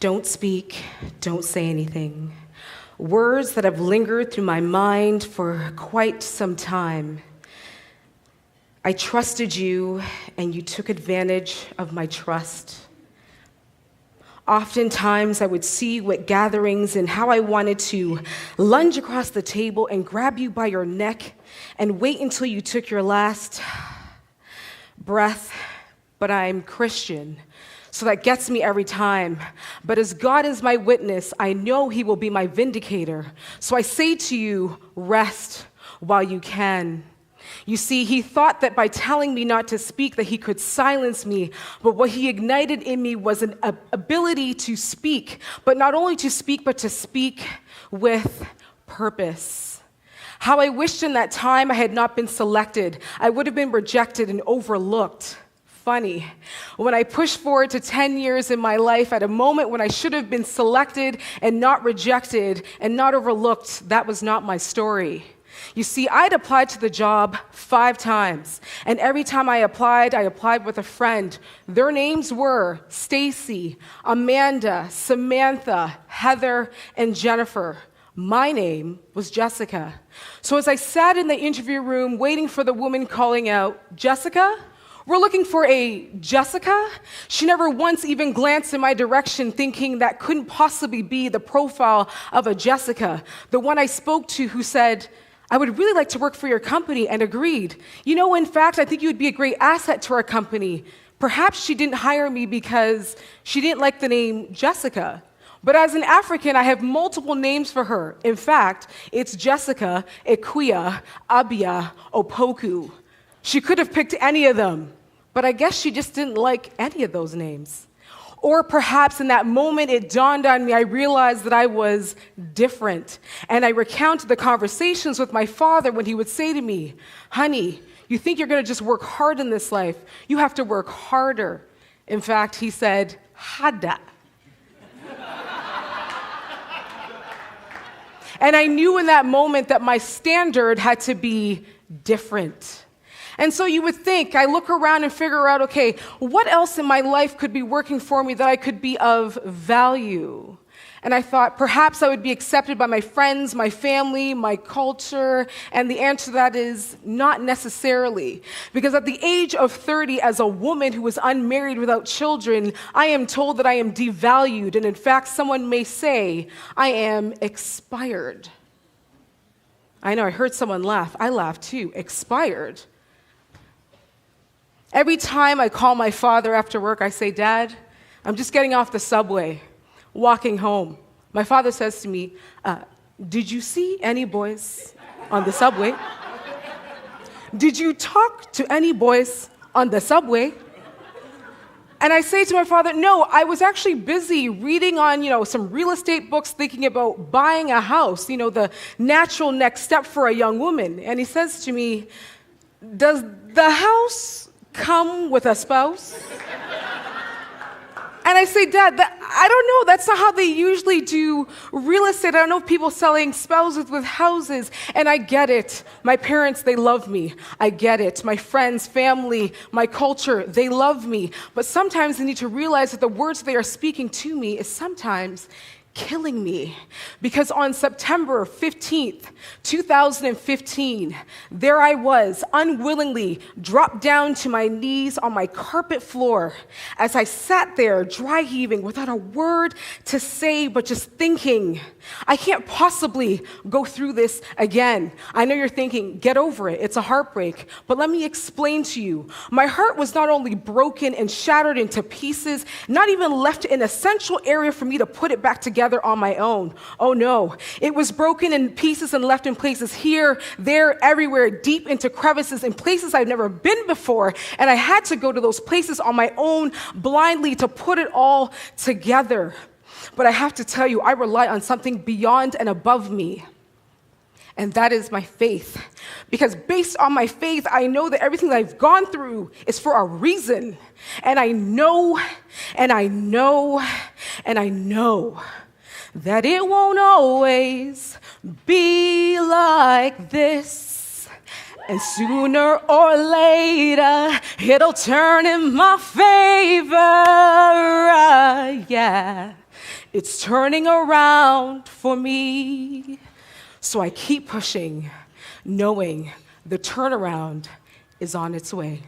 Don't speak, don't say anything. Words that have lingered through my mind for quite some time. I trusted you, and you took advantage of my trust. Oftentimes, I would see you at gatherings and how I wanted to lunge across the table and grab you by your neck and wait until you took your last breath. But I'm Christian, so that gets me every time. But as God is my witness, I know he will be my vindicator. So I say to you, rest while you can. You see, he thought that by telling me not to speak that he could silence me, but what he ignited in me was an ability to speak, but not only to speak, but to speak with purpose. How I wished in that time I had not been selected. I would have been rejected and overlooked. Funny. When I pushed forward to 10 years in my life at a moment when I should have been selected and not rejected and not overlooked, that was not my story. You see, I'd applied to the job 5 times, and every time I applied with a friend. Their names were Stacy, Amanda, Samantha, Heather, and Jennifer. My name was Jessica. So as I sat in the interview room waiting for the woman calling out, "Jessica? We're looking for a Jessica?" She never once even glanced in my direction, thinking that couldn't possibly be the profile of a Jessica, the one I spoke to who said, "I would really like to work for your company," and agreed. "You know, in fact, I think you would be a great asset to our company." Perhaps she didn't hire me because she didn't like the name Jessica. But as an African, I have multiple names for her. In fact, it's Jessica, Ikuya, Abia, Opoku. She could have picked any of them, but I guess she just didn't like any of those names. Or perhaps in that moment it dawned on me, I realized that I was different. And I recounted the conversations with my father when he would say to me, "Honey, you think you're going to just work hard in this life? You have to work harder." In fact, he said, "Hada." And I knew in that moment that my standard had to be different. And so you would think, I look around and figure out, okay, what else in my life could be working for me that I could be of value? And I thought perhaps I would be accepted by my friends, my family, my culture, and the answer to that is not necessarily. Because at the age of 30, as a woman who was unmarried without children, I am told that I am devalued, and in fact, someone may say I am expired. I know, I heard someone laugh. I laughed too. Expired. Every time I call my father after work, I say, "Dad, I'm just getting off the subway, walking home." My father says to me, "Did you see any boys on the subway? Did you talk to any boys on the subway?" And I say to my father, "No, I was actually busy reading on, some real estate books, thinking about buying a house, the natural next step for a young woman." And he says to me, "Does the house come with a spouse?" And I say, "Dad, I don't know. That's not how they usually do real estate. I don't know people selling spouses with houses." And I get it. My parents, they love me. I get it. My friends, family, my culture, they love me. But sometimes they need to realize that the words they are speaking to me is sometimes killing me. Because on September 15th, 2015, there I was, unwillingly dropped down to my knees on my carpet floor as I sat there, dry heaving, without a word to say, but just thinking, I can't possibly go through this again. I know you're thinking, get over it, it's a heartbreak. But let me explain to you. My heart was not only broken and shattered into pieces, not even left an essential area for me to put it back together on my own. Oh no, it was broken in pieces and left in places here, there, everywhere, deep into crevices, in places I've never been before. And I had to go to those places on my own, blindly, to put it all together. But I have to tell you, I rely on something beyond and above me. And that is my faith. Because based on my faith, I know that everything that I've gone through is for a reason. And I know, and I know, and I know that it won't always be like this. And sooner or later, it'll turn in my favor, yeah. It's turning around for me. So I keep pushing, knowing the turnaround is on its way.